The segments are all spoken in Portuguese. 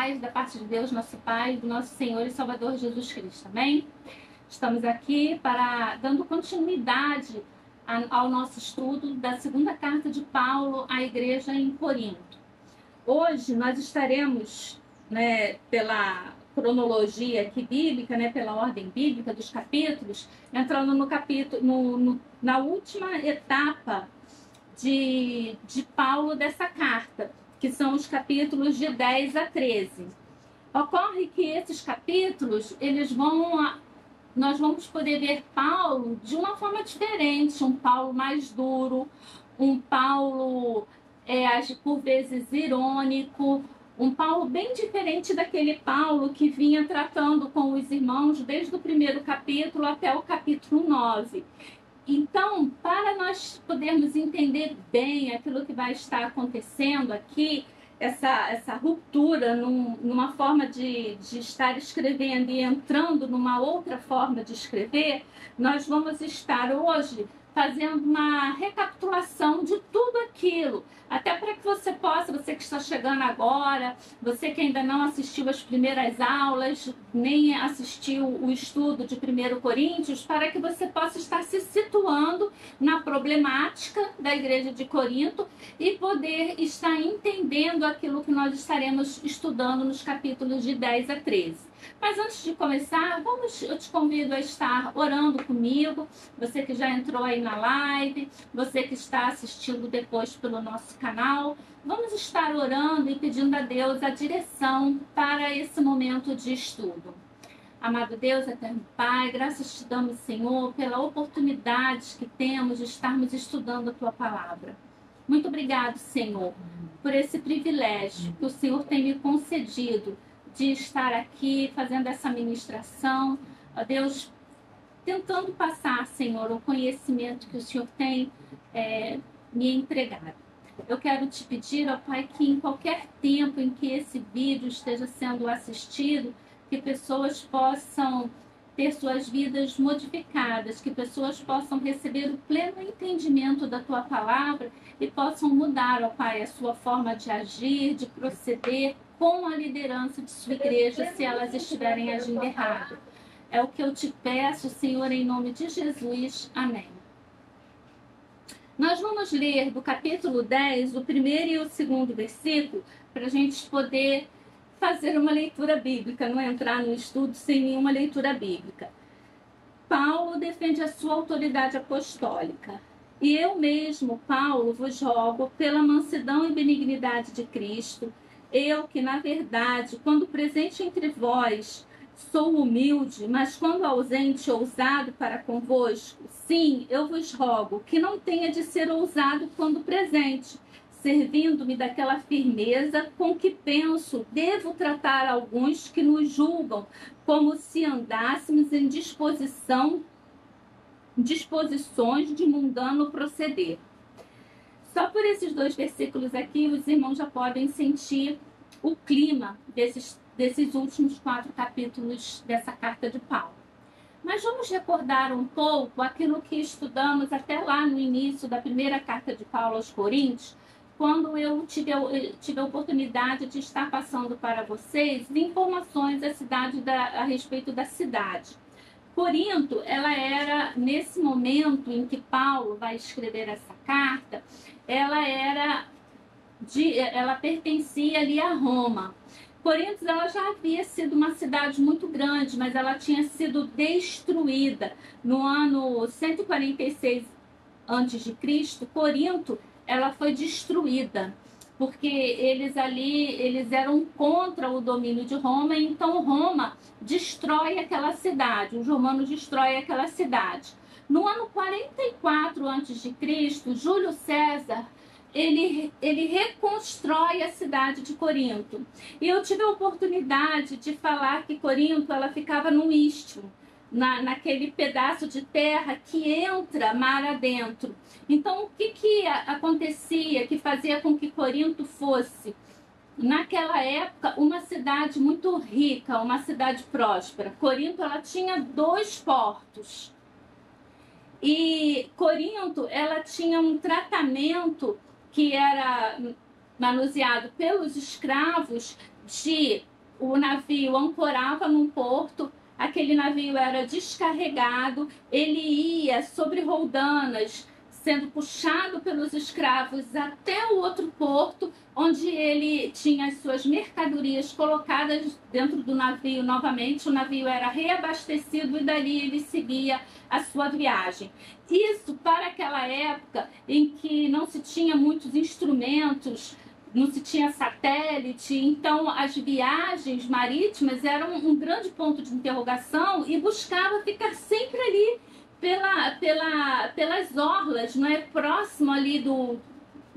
paz da parte de Deus, nosso Pai, do nosso Senhor e Salvador Jesus Cristo. Amém? Estamos aqui dando continuidade ao nosso estudo da segunda carta de Paulo à igreja em Corinto. Hoje nós estaremos, pela cronologia aqui bíblica, pela ordem bíblica dos capítulos, entrando no capítulo, na última etapa de Paulo dessa carta, que são os capítulos de 10 a 13. Ocorre que esses capítulos, nós vamos poder ver Paulo de uma forma diferente, um Paulo mais duro, um Paulo por vezes irônico, um Paulo bem diferente daquele Paulo que vinha tratando com os irmãos desde o primeiro capítulo até o capítulo 9. Então, para nós podermos entender bem aquilo que vai estar acontecendo aqui, essa ruptura numa forma de estar escrevendo e entrando numa outra forma de escrever, nós vamos estar hoje fazendo uma recapitulação de tudo aquilo, até para que você que está chegando agora, você que ainda não assistiu as primeiras aulas, nem assistiu o estudo de 1 Coríntios, para que você possa estar se situando na problemática da igreja de Corinto e poder estar entendendo aquilo que nós estaremos estudando nos capítulos de 10 a 13. Mas antes de começar, eu te convido a estar orando comigo, você que já entrou aí na live, você que está assistindo depois pelo nosso canal, vamos estar orando e pedindo a Deus a direção para esse momento de estudo. Amado Deus, eterno Pai, graças te damos, Senhor, pela oportunidade que temos de estarmos estudando a Tua Palavra. Muito obrigado, Senhor, por esse privilégio que o Senhor tem me concedido de estar aqui fazendo essa ministração, ó Deus, tentando passar, Senhor, o conhecimento que o Senhor tem me entregado. Eu quero te pedir, ó Pai, que em qualquer tempo em que esse vídeo esteja sendo assistido, que pessoas possam ter suas vidas modificadas, que pessoas possam receber o pleno entendimento da Tua Palavra e possam mudar, ó Pai, a sua forma de agir, de proceder com a liderança de sua igreja, se elas estiverem agindo errado. É o que eu te peço, Senhor, em nome de Jesus. Amém. Nós vamos ler do capítulo 10, o primeiro e o segundo versículo, para a gente poder fazer uma leitura bíblica, não entrar no estudo sem nenhuma leitura bíblica. Paulo defende a sua autoridade apostólica. E eu mesmo, Paulo, vos rogo, pela mansidão e benignidade de Cristo, eu que, na verdade, quando presente entre vós, sou humilde, mas quando ausente, ousado para convosco, sim, eu vos rogo que não tenha de ser ousado quando presente, servindo-me daquela firmeza com que penso, devo tratar alguns que nos julgam, como se andássemos em disposições de mundano proceder. Só por esses dois versículos aqui, os irmãos já podem sentir o clima desses últimos 4 capítulos dessa carta de Paulo. Mas vamos recordar um pouco aquilo que estudamos até lá no início da primeira carta de Paulo aos Coríntios, quando eu tive a oportunidade de estar passando para vocês informações a respeito da cidade. Corinto, ela era, nesse momento em que Paulo vai escrever essa carta, ela pertencia ali a Roma. Corinto, ela já havia sido uma cidade muito grande, mas ela tinha sido destruída no ano 146 a.C. Corinto, ela foi destruída, porque eles eram contra o domínio de Roma, então Roma destrói aquela cidade, os romanos destroem aquela cidade. No ano 44 a.C., Júlio César, ele reconstrói a cidade de Corinto. E eu tive a oportunidade de falar que Corinto, ela ficava num istmo, naquele pedaço de terra que entra mar adentro. Então, o que acontecia, que fazia com que Corinto fosse, naquela época, uma cidade muito rica, uma cidade próspera? Corinto, ela tinha 2 portos. E Corinto, ela tinha um tratamento que era manuseado pelos escravos de o navio ancorava num porto, aquele navio era descarregado, ele ia sobre roldanas, sendo puxado pelos escravos até o outro porto, onde ele tinha as suas mercadorias colocadas dentro do navio novamente. O navio era reabastecido e dali ele seguia a sua viagem. Isso para aquela época em que não se tinha muitos instrumentos, não se tinha satélite, então as viagens marítimas eram um grande ponto de interrogação e buscava ficar sempre ali pelas orlas, não é, próximo ali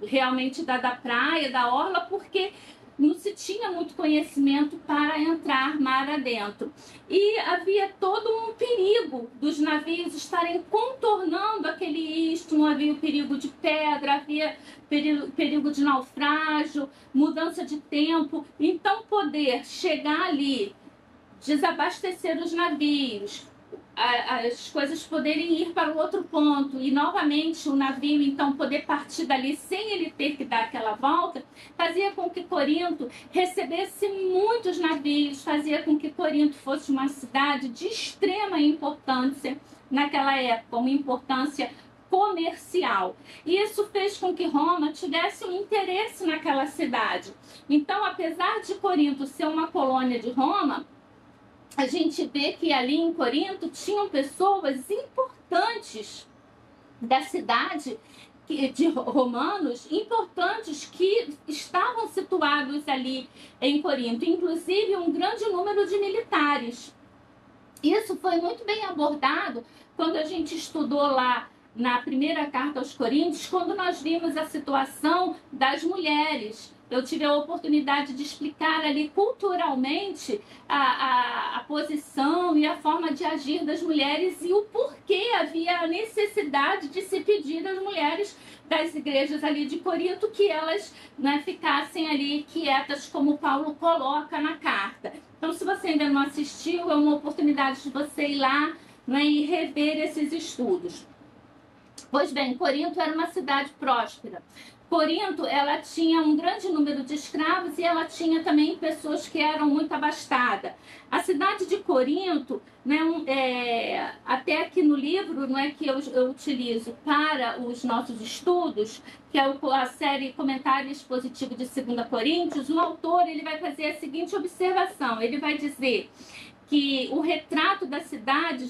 realmente da praia, da orla, porque não se tinha muito conhecimento para entrar mar adentro. E havia todo um perigo dos navios estarem contornando aquele istmo, havia o perigo de pedra, havia perigo de naufrágio, mudança de tempo. Então, poder chegar ali, desabastecer os navios, as coisas poderem ir para o outro ponto e novamente o navio então poder partir dali sem ele ter que dar aquela volta, fazia com que Corinto recebesse muitos navios, fazia com que Corinto fosse uma cidade de extrema importância naquela época, uma importância comercial. E isso fez com que Roma tivesse um interesse naquela cidade. Então, apesar de Corinto ser uma colônia de Roma, a gente vê que ali em Corinto tinham pessoas importantes da cidade, de romanos, importantes que estavam situados ali em Corinto, inclusive um grande número de militares. Isso foi muito bem abordado quando a gente estudou lá na primeira carta aos Coríntios, quando nós vimos a situação das mulheres. Eu tive a oportunidade de explicar ali culturalmente a posição e a forma de agir das mulheres e o porquê havia a necessidade de se pedir às mulheres das igrejas ali de Corinto que elas, né, ficassem ali quietas, como Paulo coloca na carta. Então, se você ainda não assistiu, é uma oportunidade de você ir lá, né, e rever esses estudos. Pois bem, Corinto era uma cidade próspera. Corinto, ela tinha um grande número de escravos e ela tinha também pessoas que eram muito abastadas. A cidade de Corinto, né, até aqui no livro, não é, que eu utilizo para os nossos estudos, que é a série Comentário Expositivo de 2 Coríntios, o autor ele vai fazer a seguinte observação, ele vai dizer que o retrato da cidade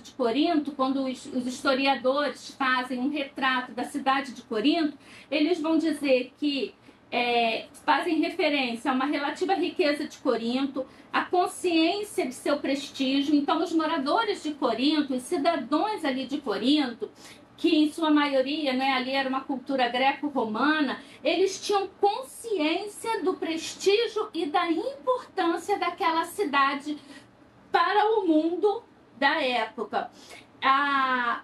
de Corinto, quando os historiadores fazem um retrato da cidade de Corinto, eles vão dizer que fazem referência a uma relativa riqueza de Corinto, a consciência de seu prestígio. Então, os moradores de Corinto, os cidadãos ali de Corinto, que em sua maioria, né, ali era uma cultura greco-romana, eles tinham consciência do prestígio e da importância daquela cidade para o mundo da época. A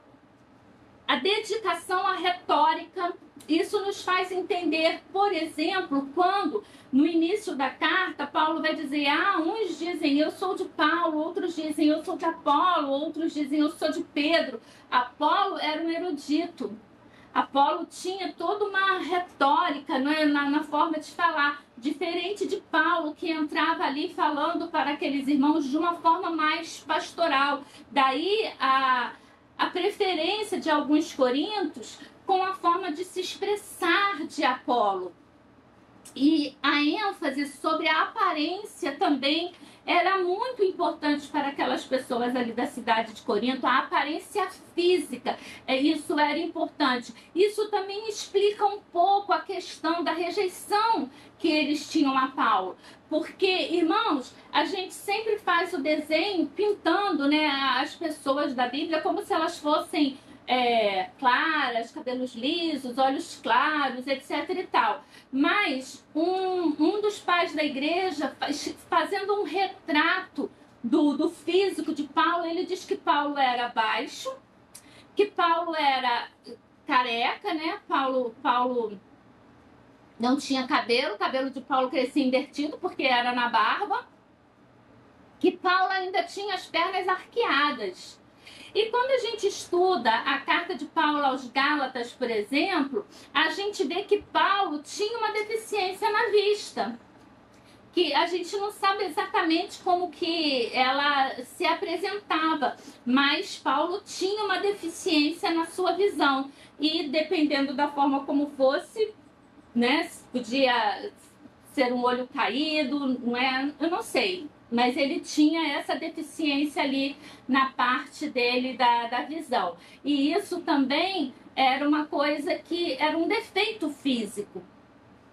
dedicação à retórica, isso nos faz entender, por exemplo, quando no início da carta Paulo vai dizer, uns dizem eu sou de Paulo, outros dizem eu sou de Apolo, outros dizem eu sou de Pedro. Apolo era um erudito. Apolo tinha toda uma retórica, né, na forma de falar, diferente de Paulo, que entrava ali falando para aqueles irmãos de uma forma mais pastoral. Daí a preferência de alguns corintos com a forma de se expressar de Apolo. E a ênfase sobre a aparência também era muito importante para aquelas pessoas ali da cidade de Corinto, a aparência física, isso era importante. Isso também explica um pouco a questão da rejeição que eles tinham a Paulo. Porque, irmãos, a gente sempre faz o desenho pintando, né, as pessoas da Bíblia como se elas fossem claras, cabelos lisos, olhos claros, etc e tal. Mas um dos pais da igreja, fazendo um retrato do físico de Paulo, ele diz que Paulo era baixo, que Paulo era careca, né? Paulo não tinha cabelo, o cabelo de Paulo crescia invertido porque era na barba, que Paulo ainda tinha as pernas arqueadas. E quando a gente estuda a carta de Paulo aos Gálatas, por exemplo, a gente vê que Paulo tinha uma deficiência na vista. que a gente não sabe exatamente como que ela se apresentava, mas Paulo tinha uma deficiência na sua visão e dependendo da forma como fosse, né, podia ser um olho caído, não é? Eu não sei, mas ele tinha essa deficiência ali na parte dele da visão. E isso também era uma coisa que era um defeito físico.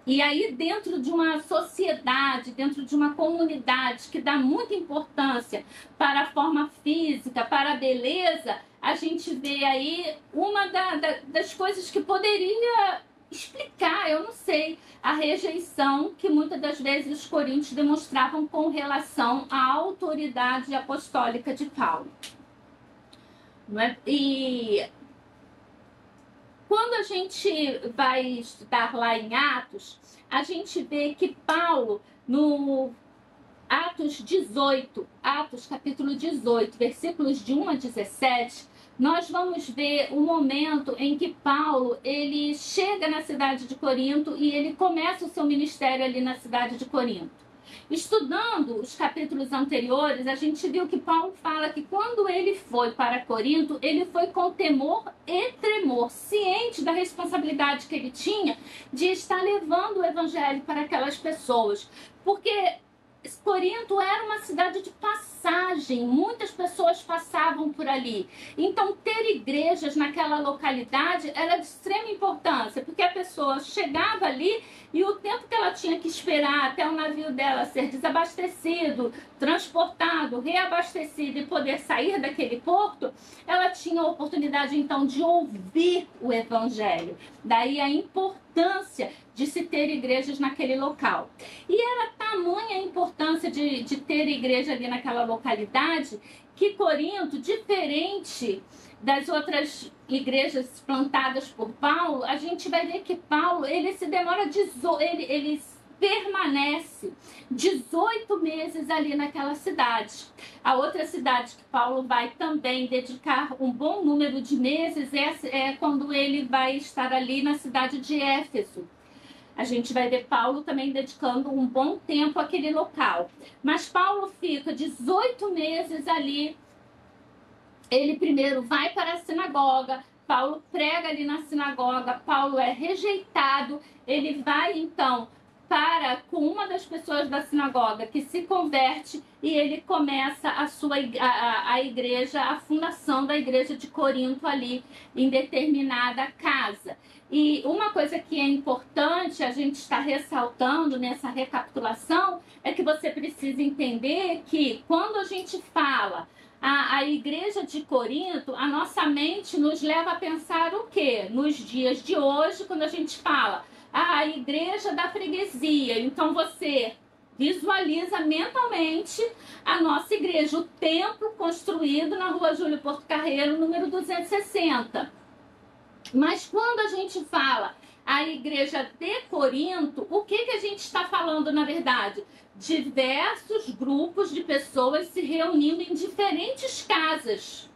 E aí, dentro de uma sociedade, dentro de uma comunidade que dá muita importância para a forma física, para a beleza, a gente vê aí uma das coisas que poderia explicar, eu não sei, a rejeição que muitas das vezes os coríntios demonstravam com relação à autoridade apostólica de Paulo. Não é? E quando a gente vai estudar lá em Atos, a gente vê que Paulo, no Atos 18, Atos capítulo 18, versículos de 1 a 17, nós vamos ver o momento em que Paulo ele chega na cidade de Corinto e ele começa o seu ministério ali na cidade de Corinto. Estudando os capítulos anteriores, a gente viu que Paulo fala que quando ele foi para Corinto, ele foi com temor e tremor, ciente da responsabilidade que ele tinha de estar levando o evangelho para aquelas pessoas. Porque Corinto era uma cidade de passagem, muitas pessoas passavam por ali. Então, ter igrejas naquela localidade era de extrema importância, porque a pessoa chegava ali e o tempo que ela tinha que esperar até o navio dela ser desabastecido, transportado, reabastecido e poder sair daquele porto, ela tinha a oportunidade então de ouvir o evangelho. Daí a importância de se ter igrejas naquele local. E era tamanha a importância de ter igreja ali naquela localidade que Corinto, diferente das outras igrejas plantadas por Paulo, a gente vai ver que Paulo, ele se demora, ele permanece 18 meses ali naquela cidade. A outra cidade que Paulo vai também dedicar um bom número de meses é quando ele vai estar ali na cidade de Éfeso. A gente vai ver Paulo também dedicando um bom tempo àquele local. Mas Paulo fica 18 meses ali. Ele primeiro vai para a sinagoga, Paulo prega ali na sinagoga, Paulo é rejeitado, ele vai então com uma das pessoas da sinagoga que se converte e ele começa a igreja, a fundação da igreja de Corinto ali em determinada casa. E uma coisa que é importante a gente estar ressaltando nessa recapitulação é que você precisa entender que quando a gente fala a igreja de Corinto, a nossa mente nos leva a pensar o quê? Nos dias de hoje, quando a gente fala a igreja da freguesia, então você visualiza mentalmente a nossa igreja, o templo construído na rua Júlio Porto Carreiro, número 260. Mas quando a gente fala a igreja de Corinto, o que a gente está falando na verdade? Diversos grupos de pessoas se reunindo em diferentes casas,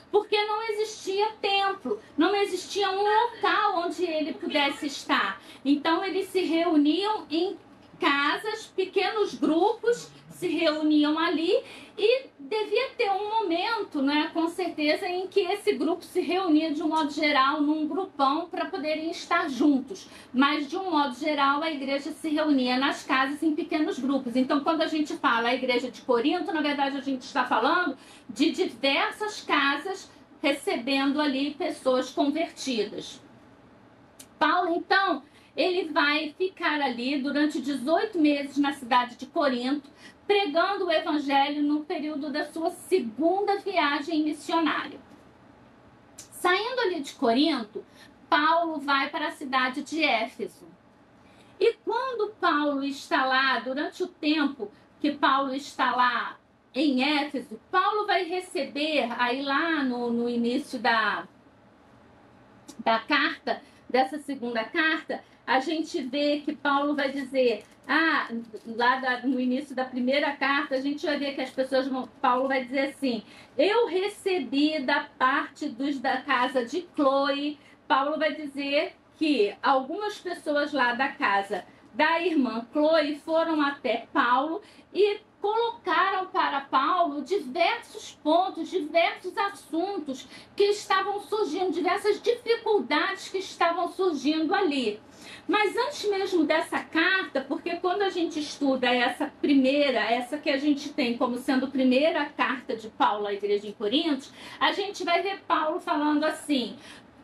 porque não existia templo, não existia um local onde ele pudesse estar. Então eles se reuniam em casas, pequenos grupos se reuniam ali e devia ter um momento, né, com certeza, em que esse grupo se reunia de um modo geral num grupão para poderem estar juntos. Mas de um modo geral a igreja se reunia nas casas em pequenos grupos. Então quando a gente fala a igreja de Corinto, na verdade a gente está falando de diversas casas recebendo ali pessoas convertidas. Paulo então ele vai ficar ali durante 18 meses na cidade de Corinto, pregando o evangelho no período da sua segunda viagem missionária. Saindo ali de Corinto, Paulo vai para a cidade de Éfeso. E quando Paulo está lá, durante o tempo que Paulo está lá em Éfeso, Paulo vai receber, aí lá no início da carta, dessa segunda carta, a gente vê que Paulo vai dizer, lá no início da primeira carta, a gente vai ver que as pessoas Paulo vai dizer assim, eu recebi da parte da casa de Chloe, Paulo vai dizer que algumas pessoas lá da casa da irmã Chloe foram até Paulo e colocaram para Paulo diversos pontos, diversos assuntos que estavam surgindo, diversas dificuldades que estavam surgindo ali. Mas antes mesmo dessa carta, porque quando a gente estuda essa primeira, essa que a gente tem como sendo a primeira carta de Paulo à igreja em Coríntios, a gente vai ver Paulo falando assim: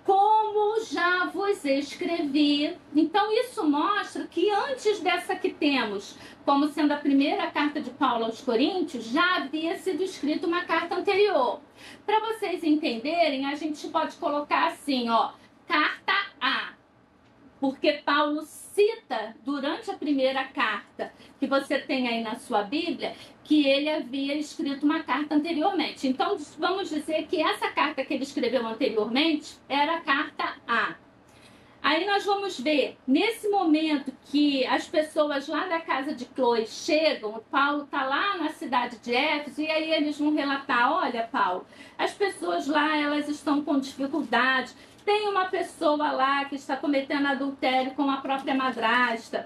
como já vos escrevi. Então isso mostra que antes dessa que temos como sendo a primeira carta de Paulo aos Coríntios, já havia sido escrita uma carta anterior. Para vocês entenderem, a gente pode colocar assim, ó, carta A, porque Paulo cita durante a primeira carta que você tem aí na sua Bíblia que ele havia escrito uma carta anteriormente. Então vamos dizer que essa carta que ele escreveu anteriormente era a carta A. Aí nós vamos ver, nesse momento que as pessoas lá da casa de Chloe chegam, Paulo está lá na cidade de Éfeso, e aí eles vão relatar: olha, Paulo, as pessoas lá, elas estão com dificuldade. Tem uma pessoa lá que está cometendo adultério com a própria madrasta.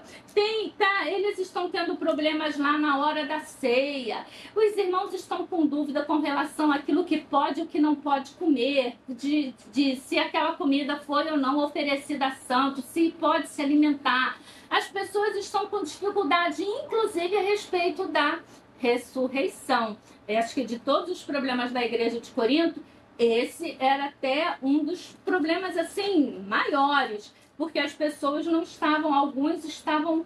Eles estão tendo problemas lá na hora da ceia. Os irmãos estão com dúvida com relação àquilo que pode e o que não pode comer. De se aquela comida foi ou não oferecida a santo, se pode se alimentar. As pessoas estão com dificuldade, inclusive a respeito da ressurreição. Eu acho que de todos os problemas da igreja de Corinto, esse era até um dos problemas assim maiores, porque as pessoas não estavam, alguns estavam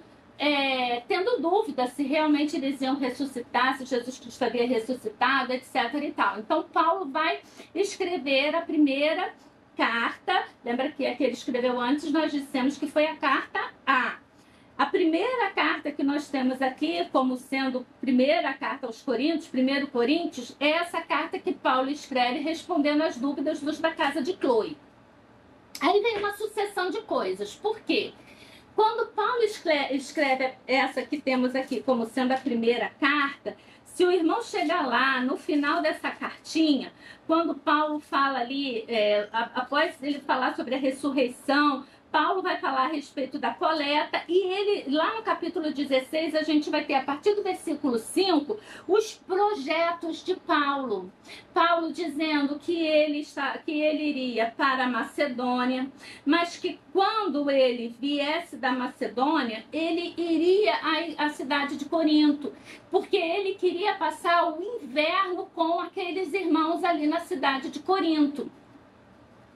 tendo dúvida se realmente eles iam ressuscitar, se Jesus Cristo havia ressuscitado, etc. e tal. Então Paulo vai escrever a primeira carta. Lembra que a que ele escreveu antes nós dissemos que foi a carta A. A primeira carta que nós temos aqui, como sendo primeira carta aos Coríntios, 1 Coríntios, é essa carta que Paulo escreve respondendo às dúvidas dos da casa de Chloe. Aí vem uma sucessão de coisas. Por quê? Quando Paulo escreve essa que temos aqui como sendo a primeira carta, se o irmão chegar lá no final dessa cartinha, quando Paulo fala ali, após ele falar sobre a ressurreição, Paulo vai falar a respeito da coleta, e ele, lá no capítulo 16, a gente vai ter, a partir do versículo 5, os projetos de Paulo. Paulo dizendo que ele iria para a Macedônia, mas que quando ele viesse da Macedônia, ele iria à cidade de Corinto, porque ele queria passar o inverno com aqueles irmãos ali na cidade de Corinto.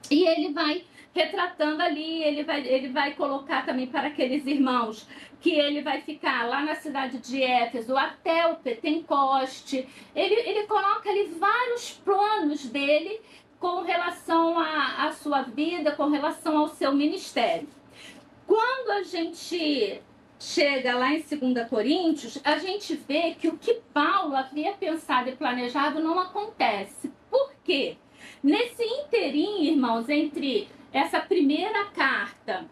E ele vai retratando ali, ele vai colocar também para aqueles irmãos que ele vai ficar lá na cidade de Éfeso até o Pentecoste. Ele coloca ali vários planos dele com relação à sua vida, com relação ao seu ministério. Quando a gente chega lá em 2 Coríntios, a gente vê que o que Paulo havia pensado e planejado não acontece. Por quê? Nesse interim, irmãos, entre essa primeira carta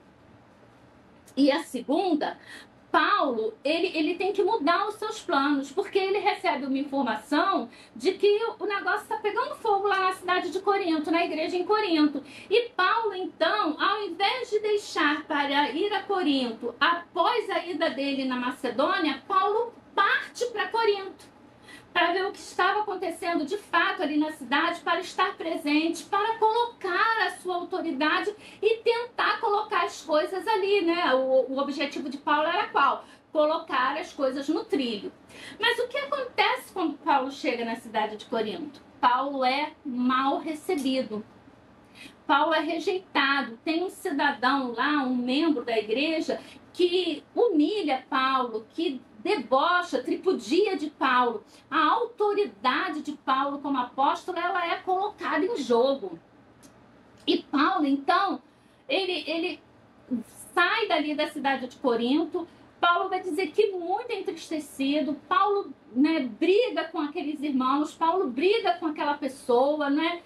e a segunda, Paulo, ele tem que mudar os seus planos, porque ele recebe uma informação de que o negócio está pegando fogo lá na cidade de Corinto, na igreja em Corinto. E Paulo, então, ao invés de deixar para ir a Corinto, após a ida dele na Macedônia, Paulo parte para Corinto, para ver o que estava acontecendo de fato ali na cidade, para estar presente, para colocar a sua autoridade e tentar colocar as coisas ali, né? O objetivo de Paulo era qual? Colocar as coisas no trilho. Mas o que acontece quando Paulo chega na cidade de Corinto? Paulo é mal recebido. Paulo é rejeitado. Tem um cidadão lá, um membro da igreja, que humilha Paulo, que debocha, tripudia de Paulo. A autoridade de Paulo como apóstolo, ela é colocada em jogo. E Paulo, então, ele sai dali da cidade de Corinto. Paulo vai dizer que muito entristecido. Paulo, né, briga com aqueles irmãos. Paulo briga com aquela pessoa, né?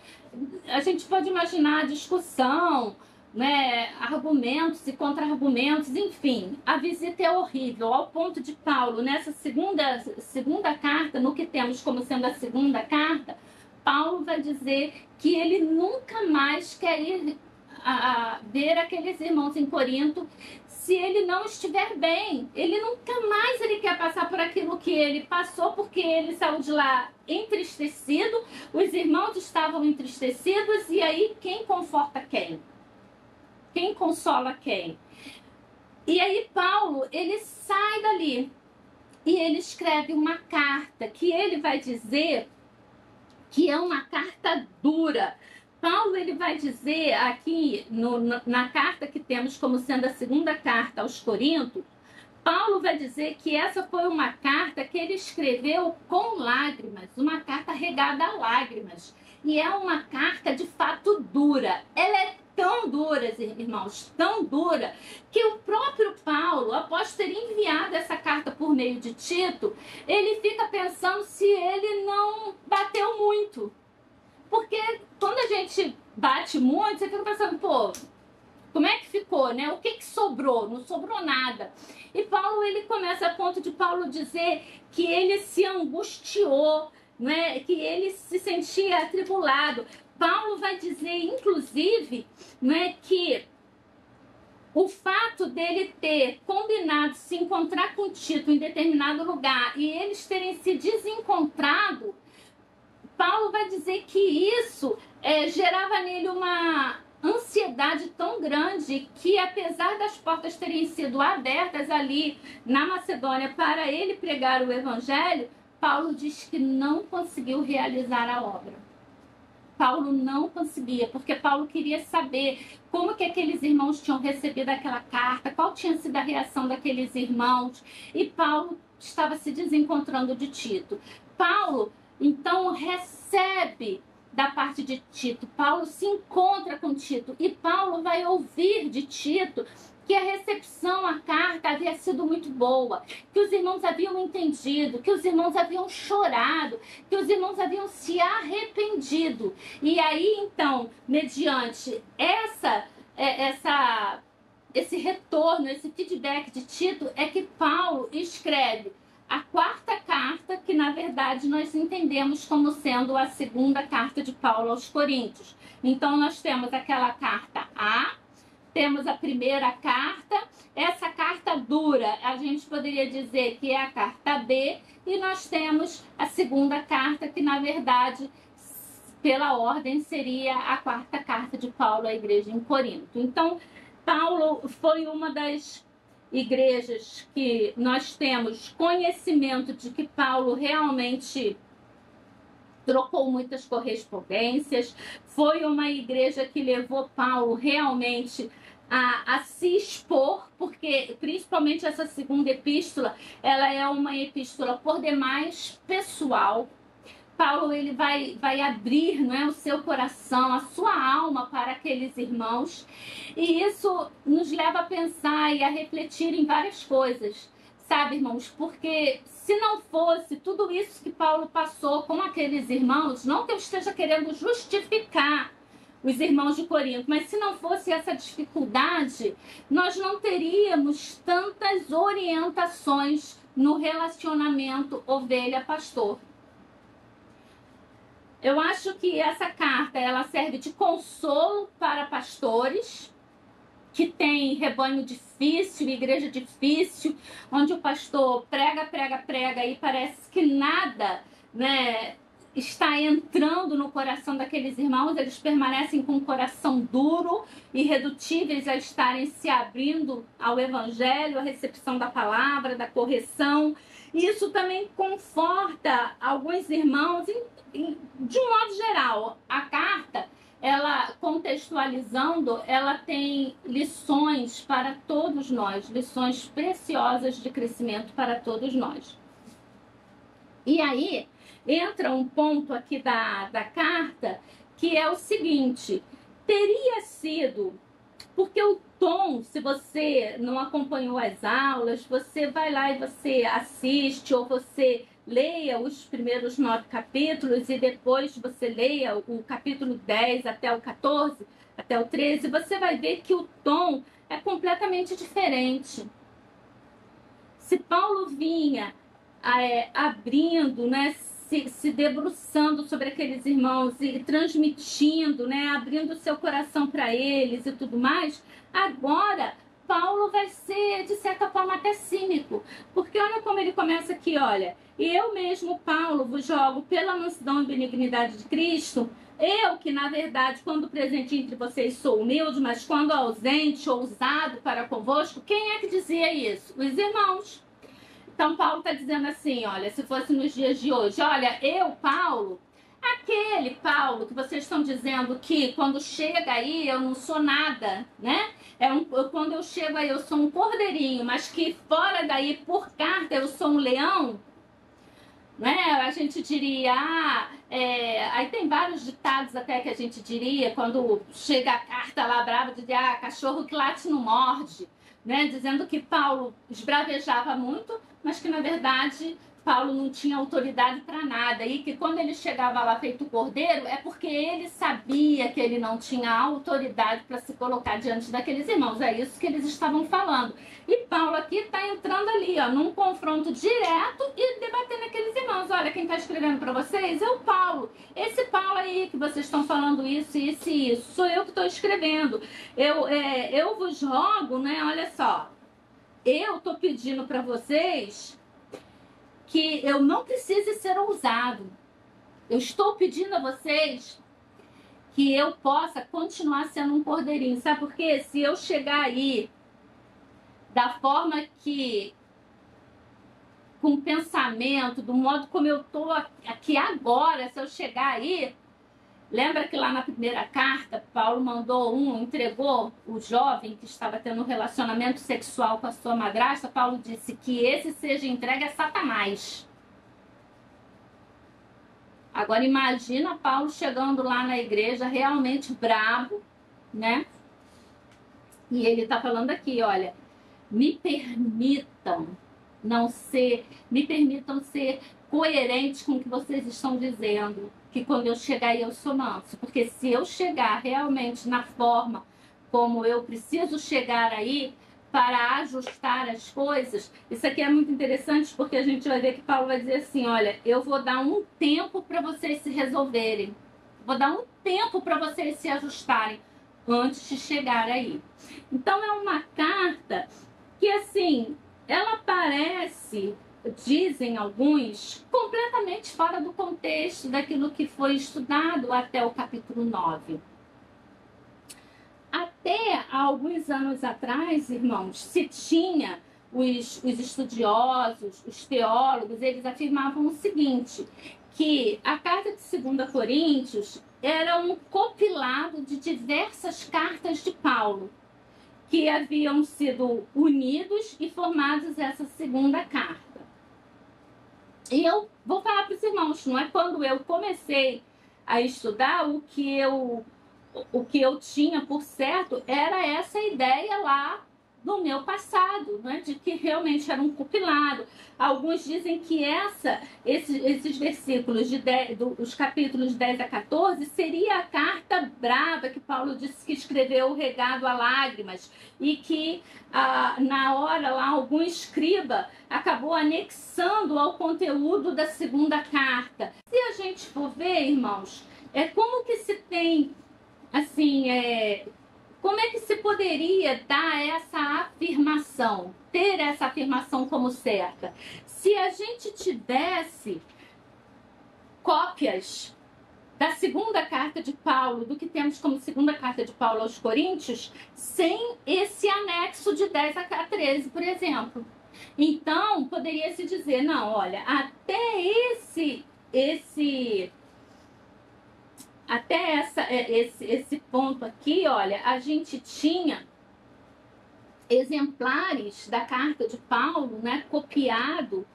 A gente pode imaginar a discussão, né, argumentos e contra-argumentos, enfim, a visita é horrível, ao ponto de Paulo, nessa segunda carta, no que temos como sendo a segunda carta, Paulo vai dizer que ele nunca mais quer ir ver aqueles irmãos em Corinto. Se ele não estiver bem, ele nunca mais ele quer passar por aquilo que ele passou, porque ele saiu de lá entristecido, os irmãos estavam entristecidos, e aí quem conforta quem? Quem consola quem? E aí Paulo, ele sai dali e ele escreve uma carta que ele vai dizer que é uma carta dura. Paulo, ele vai dizer aqui na carta que temos como sendo a segunda carta aos Coríntios, Paulo vai dizer que essa foi uma carta que ele escreveu com lágrimas, uma carta regada a lágrimas. E é uma carta de fato dura. Ela é tão dura, irmãos, tão dura, que o próprio Paulo, após ter enviado essa carta por meio de Tito, ele fica pensando se ele não bateu muito. Porque quando a gente bate muito, você fica pensando, pô, como é que ficou, né? O que sobrou? Não sobrou nada. E Paulo, ele começa a ponto de Paulo dizer que ele se angustiou, né? Que ele se sentia atribulado. Paulo vai dizer, inclusive, né, que o fato dele ter combinado se encontrar com Tito em determinado lugar e eles terem se desencontrado, Paulo vai dizer que isso gerava nele uma ansiedade tão grande que, apesar das portas terem sido abertas ali na Macedônia para ele pregar o evangelho, Paulo diz que não conseguiu realizar a obra. Paulo não conseguia, porque Paulo queria saber como que aqueles irmãos tinham recebido aquela carta, qual tinha sido a reação daqueles irmãos, e Paulo estava se desencontrando de Tito. Paulo, então, recebe da parte de Tito. Paulo se encontra com Tito e Paulo vai ouvir de Tito que a recepção à carta havia sido muito boa, que os irmãos haviam entendido, que os irmãos haviam chorado, que os irmãos haviam se arrependido. E aí, então, mediante esse retorno, esse feedback de Tito, é que Paulo escreve a quarta carta, que na verdade nós entendemos como sendo a segunda carta de Paulo aos Coríntios. Então nós temos aquela carta A, temos a primeira carta, essa carta dura, a gente poderia dizer que é a carta B, e nós temos a segunda carta, que na verdade, pela ordem, seria a quarta carta de Paulo à igreja em Corinto. Então, Paulo foi uma das igrejas que nós temos conhecimento de que Paulo realmente trocou muitas correspondências, foi uma igreja que levou Paulo realmente a se expor, porque principalmente essa segunda epístola, ela é uma epístola por demais pessoal. Paulo, ele vai abrir, não é, o seu coração, a sua alma para aqueles irmãos. E isso nos leva a pensar e a refletir em várias coisas, sabe, irmãos? Porque se não fosse tudo isso que Paulo passou com aqueles irmãos, não que eu esteja querendo justificar os irmãos de Corinto, mas se não fosse essa dificuldade, nós não teríamos tantas orientações no relacionamento ovelha-pastor. Eu acho que essa carta, ela serve de consolo para pastores que têm rebanho difícil, igreja difícil, onde o pastor prega e parece que nada, né, está entrando no coração daqueles irmãos. Eles permanecem com o coração duro, irredutíveis a estarem se abrindo ao evangelho, à recepção da palavra, da correção. Isso também conforta alguns irmãos. De um modo geral, a carta, ela contextualizando, ela tem lições para todos nós, lições preciosas de crescimento para todos nós. E aí entra um ponto aqui da carta, que é o seguinte: teria sido, porque o tom, se você não acompanhou as aulas, você vai lá e você assiste, ou você leia os primeiros 9 capítulos e depois você leia o capítulo 10 até o 14, até o 13, você vai ver que o tom é completamente diferente. Se Paulo vinha abrindo, né, se debruçando sobre aqueles irmãos e transmitindo, né, abrindo seu coração para eles e tudo mais, agora Paulo vai ser, de certa forma, até cínico. Porque olha como ele começa aqui, olha. Eu mesmo, Paulo, vos jogo pela mansidão e benignidade de Cristo. Eu que, na verdade, quando presente entre vocês sou humilde, mas quando ausente, ousado para convosco, quem é que dizia isso? Os irmãos. Então, Paulo está dizendo assim, olha, se fosse nos dias de hoje, olha, eu, Paulo, aquele Paulo que vocês estão dizendo que quando chega aí eu não sou nada, né? Quando eu chego aí eu sou um cordeirinho, mas que fora daí, por carta, eu sou um leão, né? A gente diria, aí tem vários ditados até que a gente diria, quando chega a carta lá brava, de cachorro que late não morde, né? Dizendo que Paulo esbravejava muito, mas que na verdade Paulo não tinha autoridade para nada, e que quando ele chegava lá feito cordeiro, é porque ele sabia que ele não tinha autoridade para se colocar diante daqueles irmãos. É isso que eles estavam falando. E Paulo aqui está entrando ali, ó, num confronto direto e debatendo aqueles irmãos. Olha, quem está escrevendo para vocês é o Paulo. Esse Paulo aí que vocês estão falando isso, isso e isso, sou eu que estou escrevendo. Eu vos rogo, né, olha só, eu estou pedindo para vocês que eu não precise ser ousado. Eu estou pedindo a vocês que eu possa continuar sendo um cordeirinho. Sabe por quê? Se eu chegar aí da forma que, com o pensamento, do modo como eu estou aqui agora, se eu chegar aí... Lembra que lá na primeira carta, Paulo entregou o jovem que estava tendo um relacionamento sexual com a sua madrasta. Paulo disse que esse seja entregue a Satanás. Agora imagina Paulo chegando lá na igreja realmente bravo, né? E ele está falando aqui, olha, me permitam ser coerentes com o que vocês estão dizendo, que quando eu chegar aí eu sou manso, porque se eu chegar realmente na forma como eu preciso chegar aí para ajustar as coisas, isso aqui é muito interessante, porque a gente vai ver que Paulo vai dizer assim, olha, eu vou dar um tempo para vocês se resolverem, vou dar um tempo para vocês se ajustarem antes de chegar aí. Então é uma carta que, assim, ela parece, dizem alguns, completamente fora do contexto daquilo que foi estudado até o capítulo 9. Até há alguns anos atrás, irmãos, se tinha os estudiosos, os teólogos, eles afirmavam o seguinte, que a carta de 2 Coríntios era um compilado de diversas cartas de Paulo, que haviam sido unidos e formados essa segunda carta. E eu vou falar para os irmãos, não é quando eu comecei a estudar, o que eu tinha por certo era essa ideia lá do meu passado, né? De que realmente era um compilado. Alguns dizem que esses versículos os capítulos 10 a 14 seria a carta brava que Paulo disse que escreveu regado a lágrimas e que na hora lá algum escriba acabou anexando ao conteúdo da segunda carta. Se a gente for ver, irmãos, como que se tem assim, como é que se poderia dar essa afirmação, ter essa afirmação como certa? Se a gente tivesse cópias da segunda carta de Paulo, do que temos como segunda carta de Paulo aos Coríntios, sem esse anexo de 10 a 13, por exemplo. Então, poderia se dizer, não, olha, até esse ponto aqui, olha, a gente tinha exemplares da carta de Paulo, né, copiado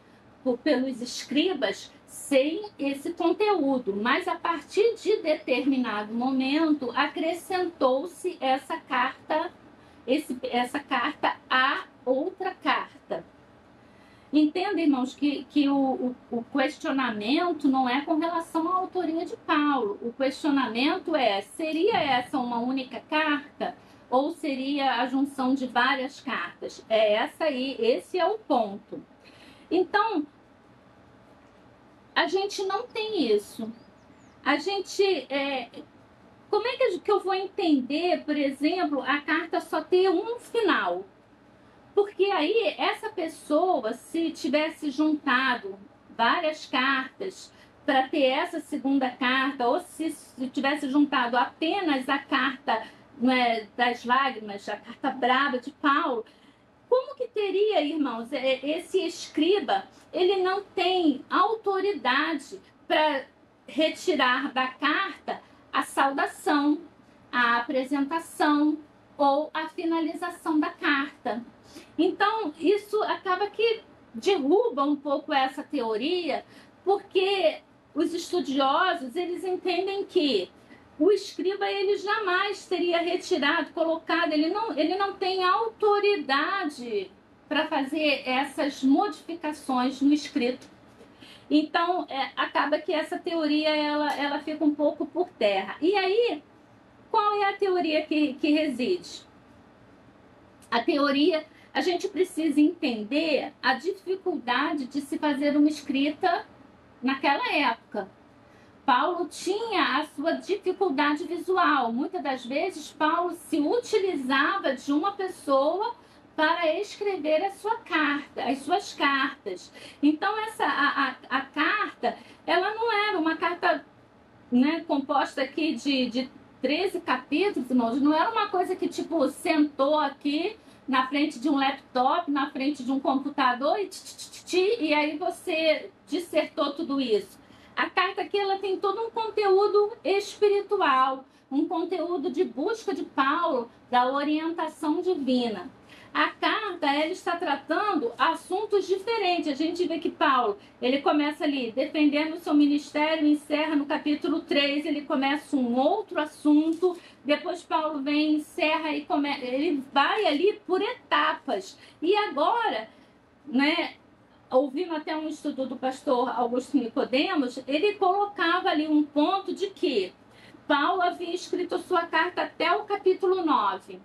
pelos escribas, sem esse conteúdo, mas a partir de determinado momento acrescentou-se essa carta a outra carta. Entenda, irmãos, que o questionamento não é com relação à autoria de Paulo. O questionamento seria essa uma única carta ou seria a junção de várias cartas? Esse é o ponto. Então, a gente não tem isso. A gente, como é que eu vou entender, por exemplo, a carta só ter um final? Porque aí essa pessoa, se tivesse juntado várias cartas para ter essa segunda carta, ou se tivesse juntado apenas a carta, né, das lágrimas, a carta brava de Paulo, como que teria, irmãos, esse escriba, ele não tem autoridade para retirar da carta a saudação, a apresentação ou a finalização da carta. Então, isso acaba que derruba um pouco essa teoria, porque os estudiosos, eles entendem que o escriba, ele jamais teria retirado, colocado, ele não tem autoridade para fazer essas modificações no escrito. Então, acaba que essa teoria, ela fica um pouco por terra. E aí, qual é a teoria que reside? A teoria, a gente precisa entender a dificuldade de se fazer uma escrita naquela época. Paulo tinha a sua dificuldade visual. Muitas das vezes, Paulo se utilizava de uma pessoa para escrever a sua carta, as suas cartas. Então, a carta, ela não era uma carta, né, composta aqui de 13 capítulos, irmãos. Não era uma coisa que, tipo, sentou aqui na frente de um laptop, na frente de um computador e aí você dissertou tudo isso. A carta aqui, ela tem todo um conteúdo espiritual, um conteúdo de busca de Paulo da orientação divina. A carta, ela está tratando assuntos diferentes. A gente vê que Paulo, ele começa ali defendendo o seu ministério, encerra no capítulo 3, ele começa um outro assunto, depois Paulo vem, encerra e ele vai ali por etapas. E agora, né, ouvindo até um estudo do pastor Augusto Nicodemos, ele colocava ali um ponto de que Paulo havia escrito a sua carta até o capítulo 9.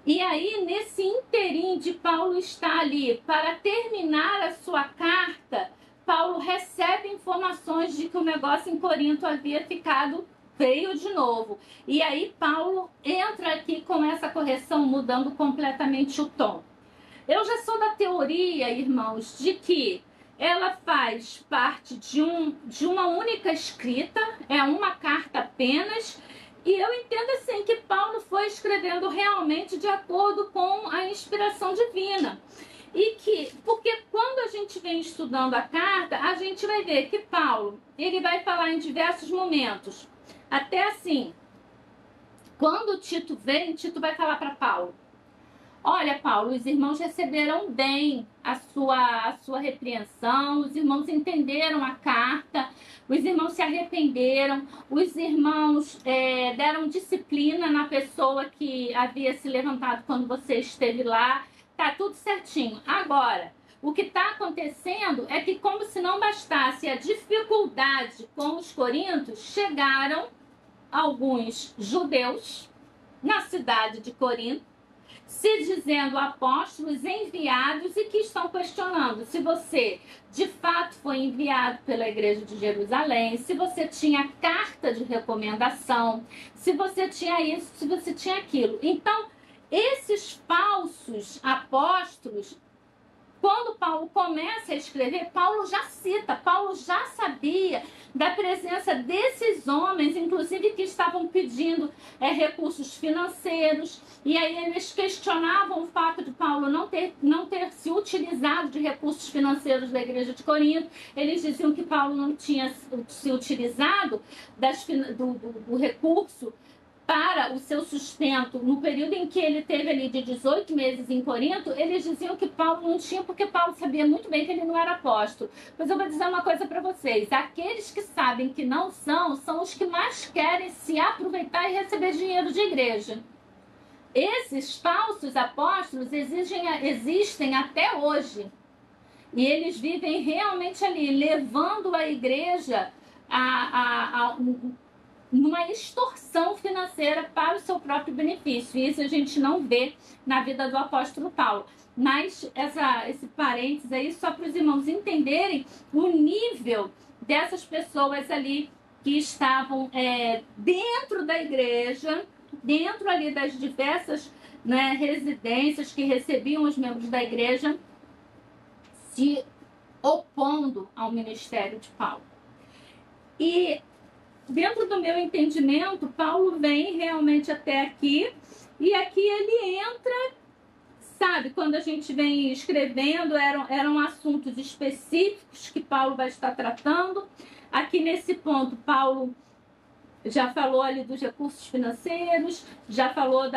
E aí, nesse inteirinho de Paulo estar ali para terminar a sua carta, Paulo recebe informações de que o negócio em Corinto havia ficado feio de novo. E aí Paulo entra aqui com essa correção, mudando completamente o tom. Eu já sou da teoria, irmãos, de que ela faz parte de uma única escrita, é uma carta apenas, e eu entendo assim que Paulo foi escrevendo realmente de acordo com a inspiração divina. E que, porque quando a gente vem estudando a carta, a gente vai ver que Paulo, ele vai falar em diversos momentos. Até assim, quando Tito vem, Tito vai falar para Paulo: olha, Paulo, os irmãos receberam bem a sua repreensão, os irmãos entenderam a carta, os irmãos se arrependeram, os irmãos deram disciplina na pessoa que havia se levantado quando você esteve lá, tá tudo certinho. Agora, o que está acontecendo é que, como se não bastasse a dificuldade com os coríntios, chegaram alguns judeus na cidade de Corinto, se dizendo apóstolos enviados, e que estão questionando se você de fato foi enviado pela igreja de Jerusalém, se você tinha carta de recomendação, se você tinha isso, se você tinha aquilo. Então, esses falsos apóstolos, quando Paulo começa a escrever, Paulo já cita, Paulo já sabia da presença desses homens, inclusive que estavam pedindo recursos financeiros, e aí eles questionavam o fato de Paulo não ter se utilizado de recursos financeiros da igreja de Corinto. Eles diziam que Paulo não tinha se utilizado do recurso para o seu sustento. No período em que ele teve ali de 18 meses em Corinto, eles diziam que Paulo não tinha, porque Paulo sabia muito bem que ele não era apóstolo. Mas eu vou dizer uma coisa para vocês: aqueles que sabem que não são os que mais querem se aproveitar e receber dinheiro de igreja. Esses falsos apóstolos existem até hoje. E eles vivem realmente ali, levando a igreja numa extorsão financeira para o seu próprio benefício. E isso a gente não vê na vida do apóstolo Paulo. Mas esse parênteses aí só para os irmãos entenderem o nível dessas pessoas ali que estavam dentro da igreja, dentro ali das diversas, né, residências que recebiam os membros da igreja, se opondo ao ministério de Paulo. E dentro do meu entendimento, Paulo vem realmente até aqui, e aqui ele entra, sabe, quando a gente vem escrevendo, eram assuntos específicos que Paulo vai estar tratando. Aqui nesse ponto, Paulo já falou ali dos recursos financeiros, já falou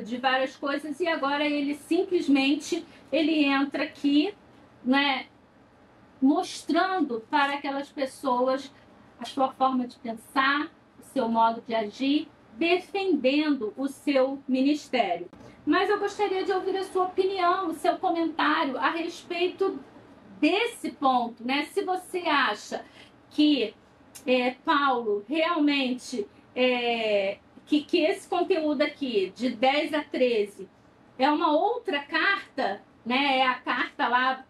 de várias coisas, e agora ele simplesmente entra aqui, né, mostrando para aquelas pessoas a sua forma de pensar, o seu modo de agir, defendendo o seu ministério. Mas eu gostaria de ouvir a sua opinião, o seu comentário a respeito desse ponto, né? Se você acha que Paulo realmente, que esse conteúdo aqui, de 10 a 13, é uma outra carta, né? É a carta lá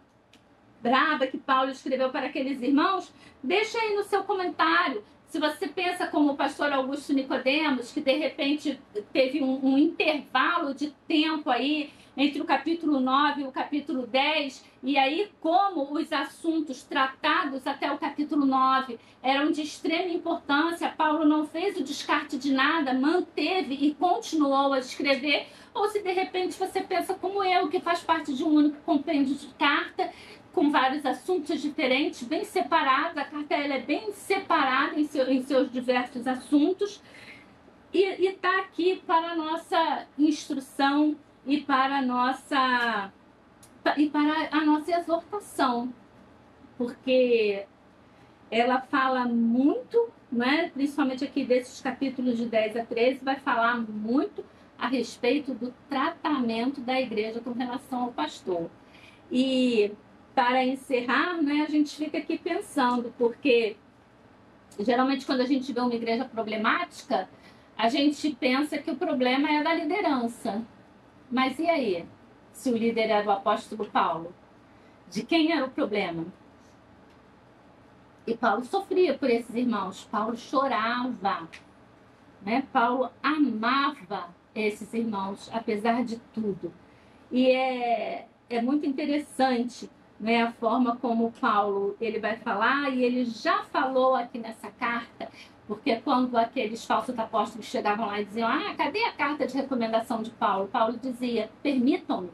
braba que Paulo escreveu para aqueles irmãos, deixa aí no seu comentário. Se você pensa como o pastor Augusto Nicodemos, que de repente teve um intervalo de tempo aí entre o capítulo 9 e o capítulo 10, e aí como os assuntos tratados até o capítulo 9 eram de extrema importância, Paulo não fez o descarte de nada, manteve e continuou a escrever, ou se de repente você pensa como eu, que faz parte de um único compêndio de carta, com vários assuntos diferentes, bem separados. A carta ela é bem separada em seus diversos assuntos, e está aqui para a nossa instrução e para a nossa exortação, porque ela fala muito, né, principalmente aqui desses capítulos de 10 a 13, vai falar muito a respeito do tratamento da igreja com relação ao pastor. E para encerrar, né, a gente fica aqui pensando, porque geralmente quando a gente vê uma igreja problemática, a gente pensa que o problema é da liderança. Mas e aí? Se o líder era o apóstolo Paulo? De quem era o problema? E Paulo sofria por esses irmãos, Paulo chorava, né? Paulo amava esses irmãos, apesar de tudo. E é muito interessante, né, a forma como Paulo ele vai falar, e ele já falou aqui nessa carta, porque quando aqueles falsos apóstolos chegavam lá e diziam: cadê a carta de recomendação de Paulo? Paulo dizia: permitam-me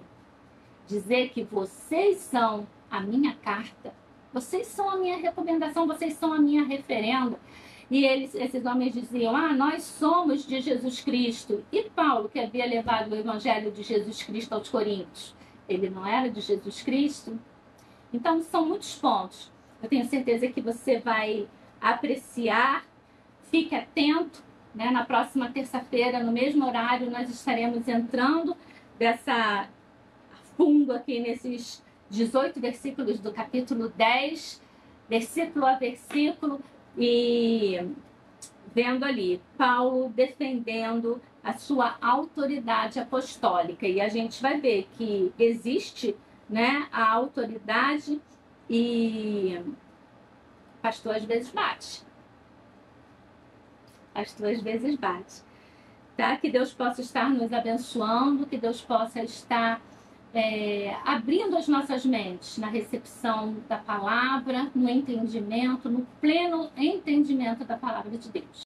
dizer que vocês são a minha carta, vocês são a minha recomendação, vocês são a minha referenda. E esses homens diziam: nós somos de Jesus Cristo. E Paulo, que havia levado o evangelho de Jesus Cristo aos Coríntios, ele não era de Jesus Cristo? Então, são muitos pontos. Eu tenho certeza que você vai apreciar. Fique atento, né? Na próxima terça-feira, no mesmo horário, nós estaremos entrando a fundo aqui nesses 18 versículos do capítulo 10, versículo a versículo, e vendo ali Paulo defendendo a sua autoridade apostólica. E a gente vai ver que existe, né, a autoridade, e pastor às vezes bate. Pastor às vezes bate. Tá? Que Deus possa estar nos abençoando, que Deus possa estar abrindo as nossas mentes na recepção da palavra, no entendimento, no pleno entendimento da palavra de Deus.